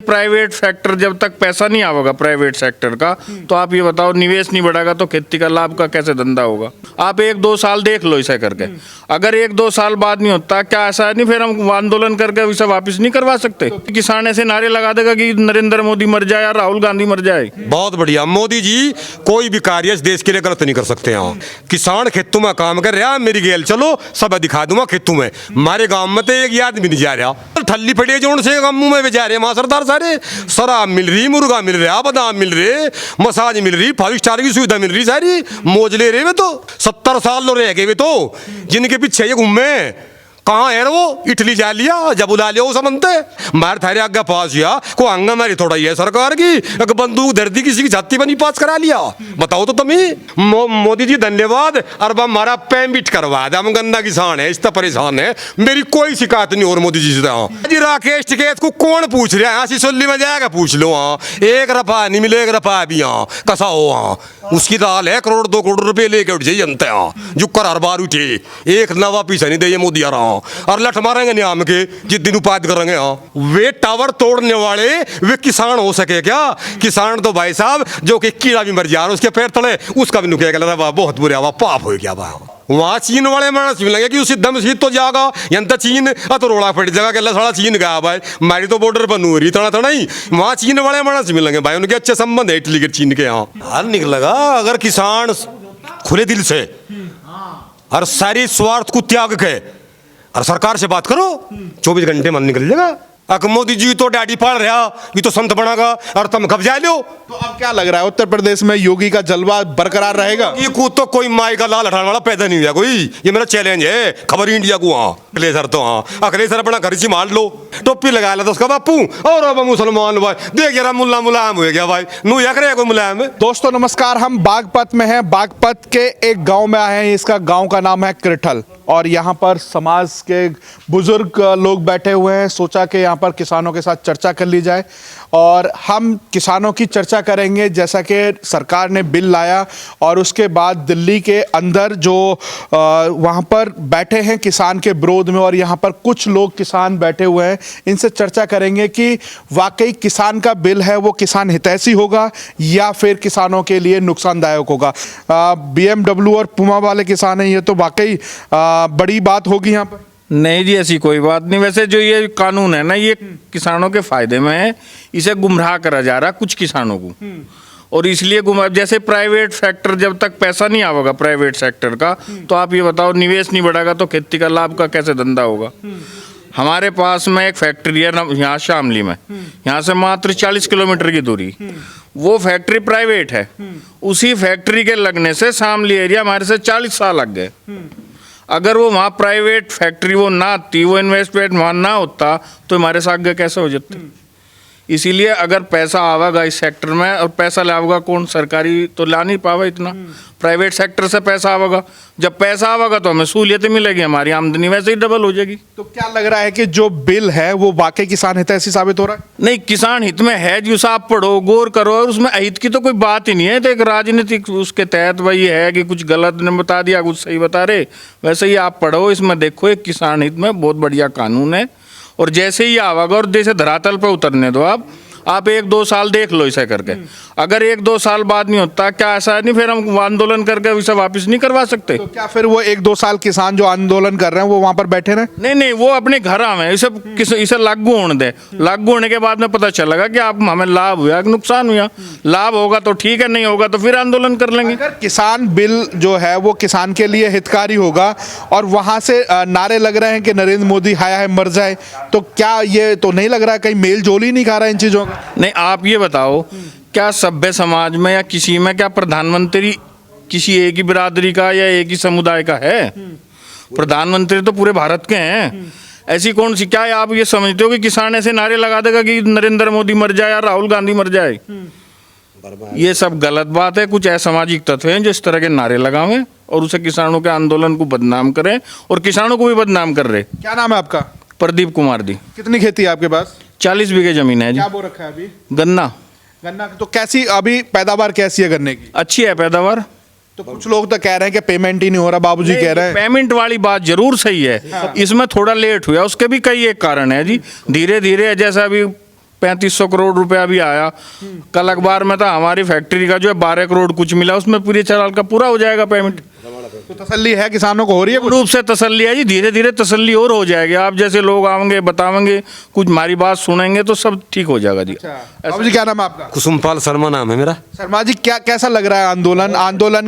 Private sector जब तक पैसा नहीं आवेगा प्राइवेट सेक्टर का, तो आप ये बताओ निवेश नहीं बढ़ेगा तो खेती का लाभ का कैसे धंधा होगा। आप 1-2 साल देख लो इसे करके, अगर 1-2 साल बाद नहीं होता, क्या ऐसा नहीं फिर हम आंदोलन करके इसे वापस नहीं करवा सकते? किसान ऐसे नारे लगा देगा कि नरेंद्र मोदी मर जाए या राहुल गांधी मर जाए। बहुत बढ़िया, मोदी जी कोई भी कार्य इस देश के लिए गलत नहीं कर सकते हैं। किसान खेतों में काम कर रहा, मेरी गेल चलो सब दिखा दूंगा खेतों में। हमारे गांव में तो एक आदमी नहीं जा रहा, ठल्ली फटे जोड़ से गांव में भी जा रहे हैं सरदार सारे। शराब मिल रही, मुर्गा मिल रहा, बादाम मिल रहे, मसाज मिल रही, 5 स्टार की सुविधा मिल रही, सारी मौज ले रहे वे। तो 70 साल लो रह गए वे, तो जिनके पीछे ये घूमे कहाँ है वो, इटली जा लिया, जब बुला लिया वो समझते मार थारे आगे पास या को अंगा मारी थोड़ा ही है सरकार की, एक बंदूक धरती किसी की छाती बनी पास करा लिया। बताओ तो तुम ही मोदी जी धन्यवाद। अरबा हमारा पेमिट करवा दे, हम गन्ना किसान है, इस तरह परेशान है, मेरी कोई शिकायत नहीं और मोदी जी से। जी राकेश टिकैत को कौन पूछ रहा है, सिसोली में जाएगा पूछ लो। हाँ 1 रुपया नहीं मिले, 1 रुपया भी हाँ कसा हो। हाँ उसकी दाल है 1-2 करोड़ रुपए लेके उठ जाइए जनता। हाँ जो कर हर बार उठे, एक नवा पीछा नहीं दे मोदी आ रहा और लठ मारेंगे नियाम के जिस दिन उपाध करेंगे। हाँ वे टावर तोड़ने वाले वे किसान हो सके क्या? किसान तो भाई साहब जो कि कीड़ा भी मर जा रहा उसके पैर तले उसका भी नुकेगा, बहुत बुरा हुआ, पाप हो गया। वहाँ चीन वाले मानस मिलेंगे कि उसी दम सीध तो जागा यंता चीन तो रोड़ा फट जाएगा कि साला चीन गया भाई, हमारी तो बॉर्डर पर नूरी थोड़ा ही। वहाँ चीन वाले मानस मिलेंगे भाई, उनके अच्छे संबंध है इटली के चीन के। यहाँ हाल निकलेगा अगर किसान खुले दिल से और सारी स्वार्थ को त्याग के और सरकार से बात करो, 24 घंटे मन निकल जाएगा। मोदी जी तो डैडी पढ़ रहा, ये तो संत बनागा और तुम कब जा लो। तो अब क्या लग रहा है उत्तर प्रदेश में योगी का जलवा बरकरार रहेगा? ये को तो कोई माई का लाल हटाने वाला पैदा नहीं हुआ कोई, ये मेरा चैलेंज है खबर इंडिया को। हाँ अखिलेश तो हाँ अखिलेश अपना घर से मान लो, टोपी लगा लो तो उसका बापू और अब मुसलमान भाई देख यार मुल्ला मुलायम हो गया भाई, नू या करे कोई मुलायम। दोस्तों नमस्कार, हम बागपत में हैं। बागपत के एक गांव में आए हैं, इसका गांव का नाम है कृठल और यहाँ पर समाज के बुजुर्ग लोग बैठे हुए हैं। सोचा कि यहाँ पर किसानों के साथ चर्चा कर ली जाए और हम किसानों की चर्चा करेंगे। जैसा कि सरकार ने बिल लाया और उसके बाद दिल्ली के अंदर जो वहाँ पर बैठे हैं किसान के विरोध में और यहाँ पर कुछ लोग किसान बैठे हुए हैं, इनसे चर्चा करेंगे कि वाकई किसान का बिल है वो किसान हितैषी होगा या फिर किसानों के लिए नुकसानदायक होगा। BMW और पुमा वाले किसान हैं, ये तो वाकई बड़ी बात होगी यहाँ पर। नहीं जी ऐसी कोई बात नहीं। वैसे जो ये कानून है ना ये किसानों के फायदे में है, इसे गुमराह करा जा रहा है कुछ किसानों को और इसलिए गुमराह। जैसे प्राइवेट सेक्टर जब तक पैसा नहीं आवेगा प्राइवेट सेक्टर का, तो आप ये बताओ निवेश नहीं बढ़ेगा तो खेती का लाभ का कैसे धंधा होगा। हमारे पास में एक फैक्ट्री है यहाँ शामली में, यहाँ से मात्र 40 किलोमीटर की दूरी, वो फैक्ट्री प्राइवेट है। उसी फैक्ट्री के लगने से शामली एरिया हमारे से 40 साल लग गए। अगर वो वहाँ प्राइवेट फैक्ट्री वो ना आती, वो इन्वेस्टमेंट वहाँ ना होता तो हमारे साथ आगे कैसे हो जाते। इसीलिए अगर पैसा आवेगा इस सेक्टर में, और पैसा लावेगा कौन, सरकारी तो ला नहीं पावा इतना, प्राइवेट सेक्टर से पैसा आवेगा। जब पैसा आवेगा तो हमें सहूलियतें मिलेगी, हमारी आमदनी वैसे ही डबल हो जाएगी। तो क्या लग रहा है कि जो बिल है वो वाकई किसान हितैषी साबित हो रहा है? नहीं, किसान हित में है जो आप पढ़ो गौर करो, और उसमें अहित की तो कोई बात ही नहीं है। तो एक राजनीतिक उसके तहत वही है कि कुछ गलत ने बता दिया कुछ सही बता रहे, वैसे ही आप पढ़ो इसमें देखो एक किसान हित में बहुत बढ़िया कानून है। और जैसे ही आवेगा और जैसे धरातल पर उतरने दो आप 1-2 साल देख लो इसे करके, अगर 1-2 साल बाद नहीं होता, क्या ऐसा नहीं फिर हम आंदोलन करके इसे वापस नहीं करवा सकते? तो क्या फिर वो 1-2 साल किसान जो आंदोलन कर रहे हैं वो वहां पर बैठे रहे? नहीं, वो अपने घर आवे, इसे लागू होने दे। लागू होने के बाद में पता चलेगा कि आप हमें लाभ हुआ कि नुकसान हुआ। लाभ होगा तो ठीक है, नहीं होगा तो फिर आंदोलन कर लेंगे। अगर किसान बिल जो है वो किसान के लिए हितकारी होगा और वहां से नारे लग रहे हैं कि नरेंद्र मोदी हाया है मर जाए, तो क्या ये तो नहीं लग रहा है कहीं मेल जोल ही नहीं खा रहा है इन चीजों का? नहीं, आप ये बताओ क्या सभ्य समाज में या किसी में क्या प्रधानमंत्री किसी एक ही बिरादरी का या एक ही समुदाय का है? प्रधानमंत्री तो पूरे भारत के हैं। ऐसी कौन सी, क्या आप ये समझते हो कि किसान ऐसे नारे लगा देगा कि नरेंद्र मोदी मर जाए या राहुल गांधी मर जाए? ये सब गलत बात है। कुछ असामाजिक तत्व हैं जो इस तरह के नारे लगावें और उसे किसानों के आंदोलन को बदनाम करें और किसानों को भी बदनाम कर रहे। क्या नाम है आपका? प्रदीप कुमार जी। कितनी खेती है आपके पास? 40 बीघे जमीन है जी। क्या बो रखा है अभी? गन्ना। तो कैसी अभी पैदावार कैसी है गन्ने की? अच्छी है पैदावार। तो कुछ लोग तो कह रहे हैं कि पेमेंट ही नहीं हो रहा, बाबूजी कह रहे हैं। पेमेंट वाली बात जरूर सही है। हाँ। इसमें थोड़ा लेट हुआ, उसके भी कई एक कारण है जी। धीरे धीरे जैसा अभी 3500 करोड़ रुपया भी आया। कल अखबार में था हमारी फैक्ट्री का जो है 12 करोड़ कुछ मिला, उसमें पूरे साल का पूरा हो जाएगा पेमेंट। तो तसल्ली है किसानों को, हो रही है कुछ? रूप से तसल्ली है जी, धीरे धीरे तसल्ली और हो जाएगी। आप जैसे लोग आएंगे, बताएंगे, कुछ हमारी बात सुनेंगे तो सब ठीक हो जाएगा जी। बाबू जी क्या नाम है आपका? कुसुमपाल शर्मा नाम है मेरा। शर्मा जी क्या कैसा लग रहा है आंदोलन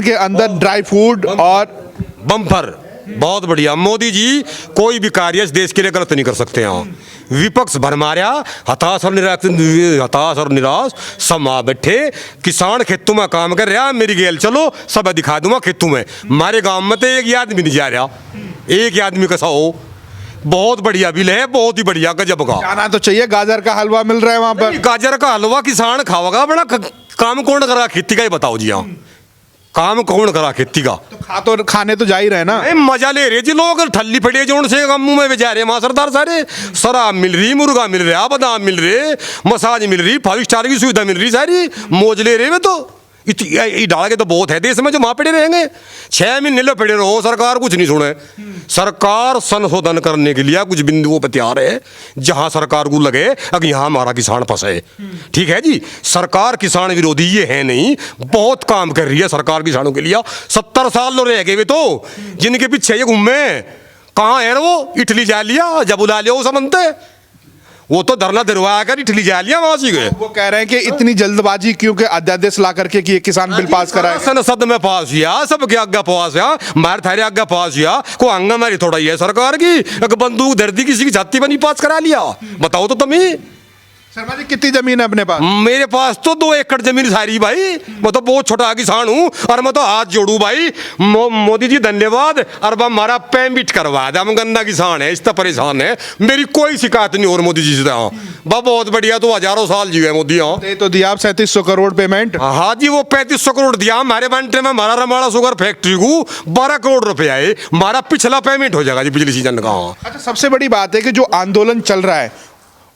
के अंदर ड्राई फ्रूट और बम्पर बहुत बढ़िया। मोदी जी कोई भी कार्य इस देश के लिए गलत नहीं कर सकते हैं। विपक्ष भरमाया, हताश और निराश सब आ बैठे। किसान खेतों में काम कर रहा, मेरी गेल चलो सब दिखा दूंगा खेतों में। हमारे गांव में तो एक आदमी नहीं जा रहा, एक आदमी कैसा हो। बहुत बढ़िया बिल है, बहुत ही बढ़िया गजब का। जाना तो चाहिए, गाजर का हलवा मिल रहा है वहां पर। गाजर का हलवा किसान खाओगा, बड़ा काम कौन करा खेती का, ही बताओ जी। हाँ, काम कौन करा खेती का? तो खाने तो जा ही रहे ना। मजा ले रहे जी लोग, ठल्ली फटे जोन से मुंह में बेचारे मां सरदार सारे। शराब मिल रही, मुर्गा मिल रहा, बादाम मिल रहे, मसाज मिल रही, 5 स्टार की सुविधा मिल रही, सारी मौज ले रहे। वे तो डाल के तो बहुत है देश में जो वहां पड़े रहेंगे। 6 महीने लो पड़े रहो, सरकार कुछ नहीं सुने। सरकार संशोधन करने के लिए कुछ बिंदुओं पर तैयार है, जहां सरकार को लगे अगर यहां हमारा किसान फंसे। ठीक है जी, सरकार किसान विरोधी ये है नहीं, बहुत काम कर रही है सरकार किसानों के लिए। 70 साल लो रह गए वे तो, जिनके पीछे ये घूमे कहाँ है वो। इटली जा लिया, जब बुला लिया वो समझते, वो तो धरना दिलवा कर इटली जा लिया वहां से गए। वो कह रहे हैं कि इतनी जल्दबाजी क्योंकि अध्यादेश ला करके कि ये किसान बिल पास कराए। संसद में पास हुआ, सबके आज्ञा पास हुआ, मार थारे आज्ञा पास हुआ, को आंगा मारी थोड़ा ही है सरकार की। एक बंदूक धरती किसी की छाती पर नहीं पास करा लिया, बताओ तो तुम ही। शर्मा जी कितनी जमीन है अपने पास? मेरे पास तो 2 एकड़ जमीन सारी भाई। मैं तो बहुत छोटा किसान हूँ और मैं तो हाथ जोड़ू भाई। मोदी जी धन्यवाद। और हमारा पेमेंट करवा दे, हम गन्ना किसान है, इस तरह परेशान है। मेरी कोई शिकायत नहीं और मोदी जी से। हाँ बहुत बढ़िया, तो हजारों साल जी है मोदी। हाँ तो दिया आप 3700 करोड़ पेमेंट। हाँ जी, वो 3500 करोड़ दिया हमारे बांटे में। हमारा रमाड़ा शुगर फैक्ट्री को 12 करोड़ रुपए आए। हमारा पिछला पेमेंट हो जाएगा जी पिछले सीजन का। अच्छा, सबसे बड़ी बात है कि जो आंदोलन चल रहा है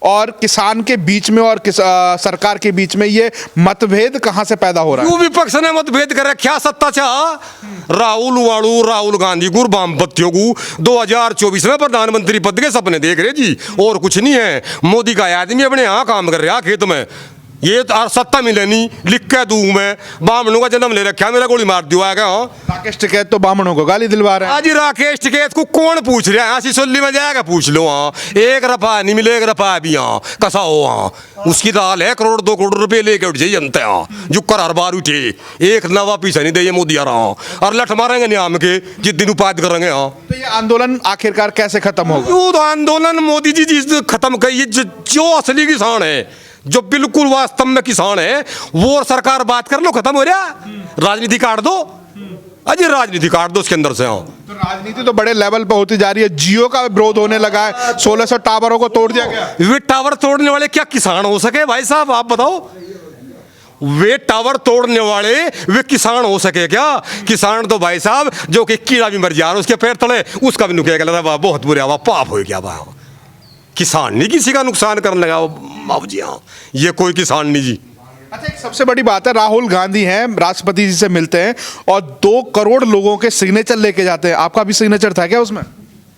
और किसान के बीच में और सरकार के बीच में ये मतभेद कहां से पैदा हो रहा है? विपक्ष ने मतभेद कर रखा, सत्ता चाह राहुल गांधी को, वाम बत्तियों को 2024 में प्रधानमंत्री पद के सपने देख रहे जी, और कुछ नहीं है। मोदी का आदमी अपने यहाँ काम कर रहा खेत में, ये तो सत्ता मिले नहीं, लिख के दूं मैं। बामणों का जन्म ले रखा, मेरा गोली मार दिया है। राकेश टिकैत तो बामणों को गाली दिलवा रहे हैं। आज राकेश टिकैत को कौन पूछ रहा है? सिसोली में जाएगा पूछ लो। हाँ, 1 रुपया नहीं मिले, 1 रुपया भी। हाँ कसा हो, हाँ उसकी दाल है 1 करोड़ 2 करोड़ रुपए लेके उठ जाइए जनता। हाँ जो कर हर बार उठे, एक नवा पीछा नहीं दे मोदी आ रहा। और लठ मारेंगे नियाम के जिस दिन उपाध करेंगे। हाँ तो ये आंदोलन आखिरकार कैसे खत्म होगा? यो तो आंदोलन मोदी जी जिस खत्म करिए, जो असली किसान है, जो बिल्कुल वास्तव में किसान है, वो सरकार बात कर लो, खत्म हो रहा। राजनीति काट दो, अजय राजनीति काट दो उसके अंदर से। हाँ तो राजनीति तो बड़े लेवल पे होती जा रही है। जियो का विरोध होने लगा है, 1600 टावरों को तोड़ दिया गया। वे टावर तोड़ने वाले क्या किसान हो सके भाई साहब, आप बताओ? वे टावर तोड़ने वाले वे किसान हो सके क्या? किसान तो भाई साहब जो कि कीड़ा भी मर जा रहा उसके पैर तले, उसका भी नुकेगा, बहुत बुरा हुआ, पाप हो गया भाई। किसान नहीं किसी का नुकसान करने लगा बाबू जी। हाँ ये कोई किसान नहीं जी। अच्छा, एक सबसे बड़ी बात है, राहुल गांधी हैं, राष्ट्रपति जी से मिलते हैं और 2 करोड़ लोगों के सिग्नेचर लेके जाते हैं। आपका भी सिग्नेचर था क्या उसमें?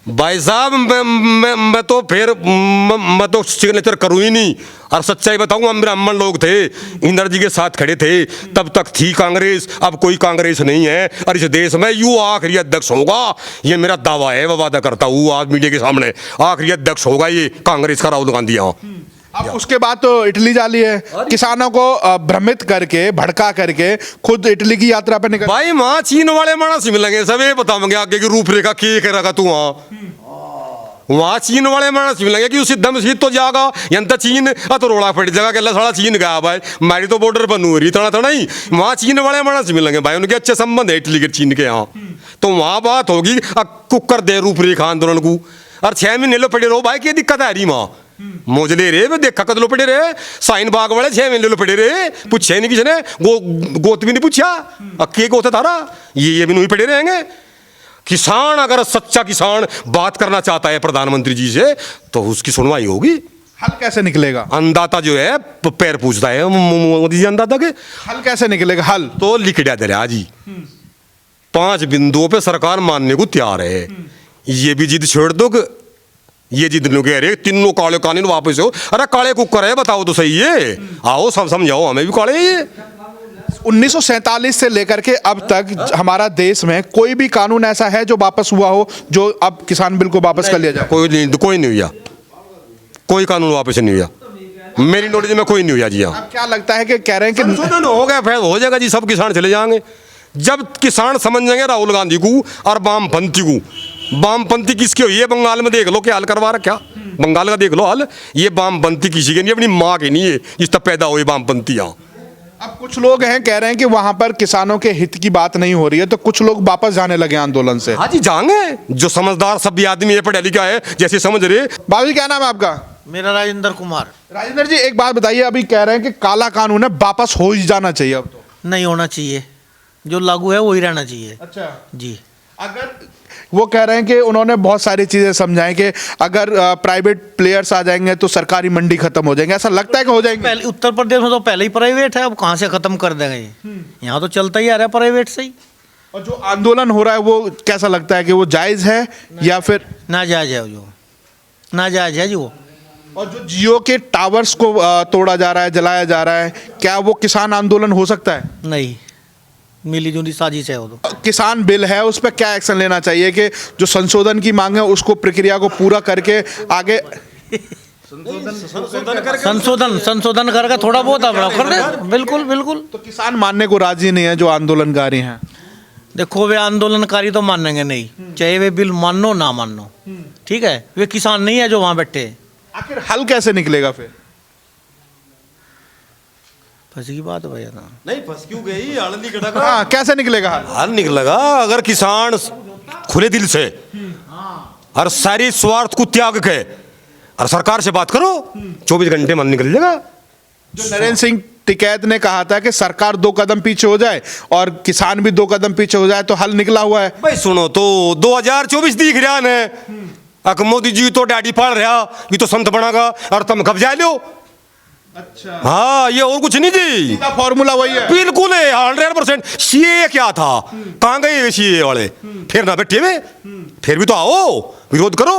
भाई साहब मैं तो फिर मैं तो सिग्नेचर करूँ ही नहीं। और सच्चाई बताऊँ, हम ब्राह्मण लोग थे, इंदिरा जी के साथ खड़े थे, तब तक थी कांग्रेस, अब कोई कांग्रेस नहीं है। और इस देश में यू आखिरी अध्यक्ष होगा, ये मेरा दावा है, मैं वादा करता हूँ आज मीडिया के सामने, आखिरी अध्यक्ष होगा ये कांग्रेस का राहुल गांधी। यहाँ अब उसके बाद तो इटली जा ली है, किसानों को भ्रमित करके, भड़का करके खुद इटली की यात्रा पे निकल। भाई वहाँ चीन वाले मानस मिलेंगे, सब ये बताओगे आगे की रूपरेखा के करेगा तू। वहाँ चीन वाले मानस मिलेंगे कि उसी दम सीध तो जाएगा, यंता चीन तो रोड़ा फट जाएगा कि साला चीन गया भाई, हमारी तो बॉर्डर पर नू रही थोड़ा थोड़ा ही। वहाँ चीन वाले मानस मिलेंगे भाई, उनके अच्छे संबंध है इटली के चीन के यहाँ। तो वहाँ बात होगी कुकर दे रूपरेखा आंदोलन को। और 6 महीने लो पड़े रहो भाई, क्या दिक्कत आ रही वहाँ? मोजले रे देखा कद लो पड़े रहे, साइन बाग वाले 6 महीने लो पड़े रहे, पूछे नहीं किसी ने, गोत भी नहीं पूछा के गोते थारा, ये भी नहीं पड़े रहेंगे। किसान अगर सच्चा किसान बात करना चाहता है प्रधानमंत्री जी से, तो उसकी सुनवाई होगी। हल कैसे निकलेगा? अन्नदाता जो है पैर पूछता है मोदी जी अन्नदाता के। हल कैसे निकलेगा? हल तो लिख दिया दे जी, 5 बिंदुओं पे सरकार मानने को तैयार है। ये भी जिद छोड़ दो कि ये जिद लोग कह रहे तीनों काले कानून वापस हो। अरे काले कुकर है, बताओ तो सही है। आओ सब समझाओ, हमें भी काले ये। 1947 से लेकर के अब तक हमारा देश में कोई भी कानून ऐसा है जो वापस हुआ हो, जो अब किसान बिल को वापस कर लिया जाए? कोई नहीं हुआ, कोई कानून वापस नहीं हुआ, मेरी नॉलेज में कोई नहीं हुआ जी। हाँ, अब क्या लगता है कि कह रहे हैं कि संशोधन हो गया, फिर हो जाएगा जी, सब किसान चले जाएंगे। जब किसान समझ जाएंगे राहुल गांधी को और वामपंथी को। वामपंथी किसकी हुई है? बंगाल में देख लो क्या हाल करवा रहा, क्या बंगाल का देख लो हाल। ये वामपंथी किसी के नहीं, अपनी माँ के नहीं है जिस तक पैदा हुई वामपंथी। यहाँ अब कुछ लोग हैं कह रहे हैं कि वहां पर किसानों के हित की बात नहीं हो रही है, तो कुछ लोग वापस जाने लगे आंदोलन से। हाँ जी जाएंगे, जो समझदार सभ्य आदमी है, पढ़ा लिखा है, जैसे समझ रहे। बाबू जी क्या नाम है आपका? मेरा राजेंद्र कुमार। राजेंद्र जी एक बात बताइए, अभी कह रहे हैं कि काला कानून है, वापस हो ही जाना चाहिए अब तो। नहीं होना चाहिए, जो लागू है वही रहना चाहिए। अच्छा जी। अगर वो कह रहे हैं कि उन्होंने बहुत सारी चीजें समझाई कि अगर प्राइवेट प्लेयर्स आ जाएंगे तो सरकारी मंडी खत्म हो जाएंगे, ऐसा लगता है कि हो जाएंगे? पहले उत्तर प्रदेश में तो पहले ही प्राइवेट है, अब कहाँ से खत्म कर देंगे ये? यहाँ तो चलता ही आ रहा है प्राइवेट से ही। और जो आंदोलन हो रहा है वो कैसा लगता है कि वो जायज है या फिर नाजायज है जो, नाजायज है जो। और जो जियो के टावर्स को तोड़ा जा रहा है, जलाया जा रहा है, क्या वो किसान आंदोलन हो सकता है? नहीं, मिली जुली साजिश है वो तो। किसान बिल है, उस पर क्या एक्शन लेना चाहिए कि जो संशोधन की मांग है उसको प्रक्रिया को पूरा करके आगे संशोधन करके थोड़ा बहुत अब कर रहे। बिल्कुल बिल्कुल। तो किसान मानने को राजी नहीं है जो आंदोलनकारी हैं। देखो वे आंदोलनकारी तो मानेंगे नहीं, चाहे वे बिल मानो ना मानो, ठीक है? वे किसान नहीं है जो वहाँ बैठे हैं। आखिर हल कैसे निकलेगा फिर? फंसी की बात है भैया। नहीं फंस क्यों गई, हल निकलेगा। हाँ कैसे निकलेगा हल? हल निकलेगा अगर किसान खुले दिल से और सारी स्वार्थ को त्याग के और सरकार से बात करो, 24 घंटे में हल निकल जाएगा। जो नरेंद्र सिंह टिकैत ने कहा था कि सरकार 2 कदम पीछे हो जाए और किसान भी 2 कदम पीछे हो जाए तो हल निकला हुआ है। भाई सुनो तो 2024 दिख रहा है, अक मोदी जी तो डैडी पाल रहा, ये तो संत बनागा और तुम कब्जा लो। अच्छा हाँ ये और कुछ नहीं जी, फॉर्मूला वही है। बिल्कुल है 100%। सीए क्या था, कहाँ गए सीए वाले? फिर ना बैठे हुए, फिर भी तो आओ विरोध करो।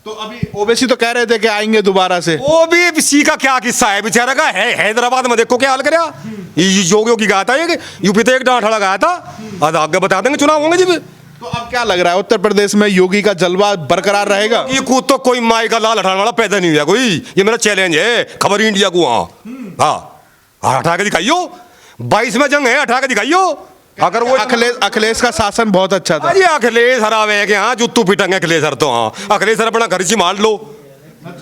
तो अभी ओवैसी तो कह रहे थे कि आएंगे दोबारा से। वो भी सी का क्या किस्सा है बेचारा का, है हैदराबाद में देखो क्या हाल करया। ये योगियों की गाया था, ये यूपी तो एक डांठड़ा गाया था, आज आगे बता देंगे चुनाव होंगे जी। तो अब क्या लग रहा है उत्तर प्रदेश में योगी का जलवा बरकरार रहेगा? ये को तो कोई माई का लाल हटाने वाला पैदा नहीं हुआ कोई, ये मेरा चैलेंज है खबर इंडिया को। हाँ हटा के दिखाइयो, 22 में जंग है, हटा के दिखाइयो। अगर वो अखिलेश का शासन बहुत अच्छा था। अरे अखिलेश हरावे के हाँ जुत्तू पिटेंगे अखिलेश सर तो। हाँ अखिलेश सर अपना घर से मान लो।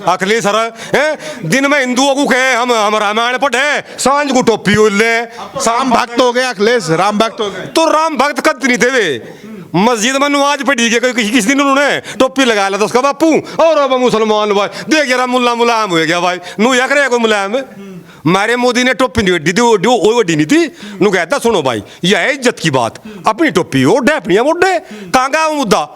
अखिलेश सर है दिन में हिंदुओं को कहे हम रामायण पढ़े, सांझ को टोपी उड़ ले। राम भक्त हो गए अखिलेश, राम भक्त हो गए। तो राम भक्त कद नहीं थे वे, मस्जिद में नमाज पढ़ी गई किस दिन उन्होंने टोपी लगा लिया था उसका बापू, और अब मुसलमान भाई देख यार मुल्ला मुलायम हो गया भाई, नू या करे कोई मुलायम। मारे मोदी ने टोपी नहीं वड्डी थी, वो वड्डी नहीं थी, नू कहता सुनो भाई यह है इज्जत की बात, अपनी टोपी ओढ़े अपनी ओढ़े, कहाँ गया वो मुद्दा?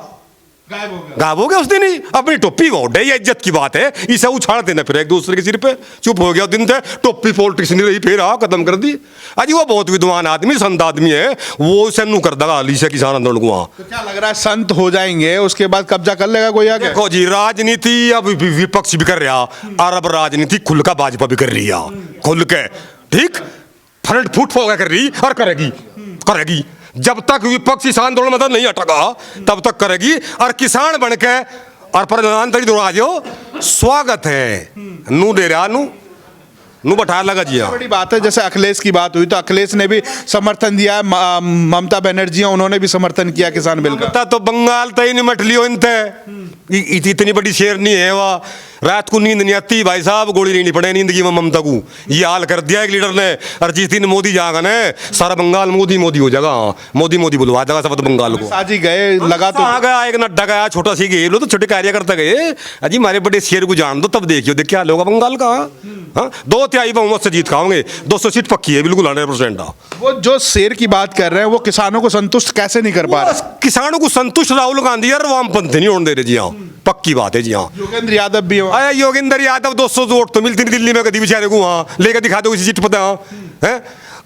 गायब हो गया उस दिन ही, अपनी टोपी ओढ़े, ये इज्जत की बात है। इसे उछाड़ देना फिर एक दूसरे के सिर पे, चुप हो गया दिन थे, टोपी पॉलिटिक्स नहीं रही, फिर खत्म कर दी। अजी वो बहुत विद्वान आदमी संत आदमी है, वो उसे नू कर देगा अली से किसान आंदोलन को। वहाँ तो क्या लग रहा है संत हो जाएंगे उसके बाद कब्जा कर लेगा कोई आगे? देखो जी राजनीति अब विपक्ष भी कर रहा और अब राजनीति खुल का भाजपा भी कर रही है, खुल के ठीक फ्रंट फुट फोगा कर रही और करेगी। जब तक विपक्ष इस आंदोलन में नहीं हटेगा तब तक करेगी। और किसान बन के और प्रधानमंत्री द्वारा स्वागत है नू दे रहा नू बैठा लगा जी। बड़ी बात है, जैसे अखिलेश की बात हुई तो अखिलेश ने भी समर्थन दिया है, ममता बनर्जी उन्होंने भी समर्थन किया किसान बिल का। तो बंगाल तय नहीं मट लियो इनते, इतनी बड़ी शेर नहीं है वह, रात को नींद नहीं आती भाई साहब, गोली नहीं पड़े नींद की ममता को, ये हाल कर दिया एक लीडर ने। और जिस दिन मोदी जाएगा ना सारा बंगाल मोदी हो जाएगा, मोदी बुलवा देगा सब बंगाल को। साजी गए लगा तो आ गया एक नड्डा गया छोटा सी गए लो तो छोटे कार्य करते गए। अजी हमारे बड़े शेर को जान दो तब देखियो देख क्या होगा बंगाल का। हाँ 2/3 बहुमत से जीत खाओगे, 200 सीट पक्की है बिल्कुल 100%। वो जो शेर की बात कर रहे हैं वो किसानों को संतुष्ट कैसे नहीं कर पा रहे? किसानों को संतुष्ट राहुल गांधी और वामपंथी नहीं होने दे रहे जी। हाँ पक्की बात है जी। हाँ योगेंद्र यादव भी हो, अरे योगेंद्र यादव 200 वोट तो मिलती नहीं दिल्ली में कभी बेचारे को, वहाँ लेकर दिखा दो किसी सीट पता है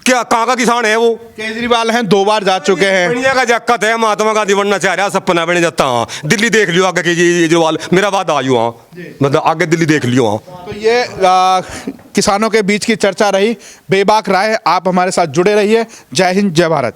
क्या कहाँ का किसान है वो? केजरीवाल हैं, 2 बार जा चुके हैं। दुनिया का जक्कत है, महात्मा गांधी बनना चाह रहा, सपना बने जाता। हाँ, दिल्ली देख लियो आगे केजरीवाल, मेरा बात आयु। हाँ, मतलब आगे दिल्ली देख लियो। हाँ, तो ये किसानों के बीच की चर्चा रही। बेबाक राय, आप हमारे साथ जुड़े रहिए। जय हिंद, जय भारत।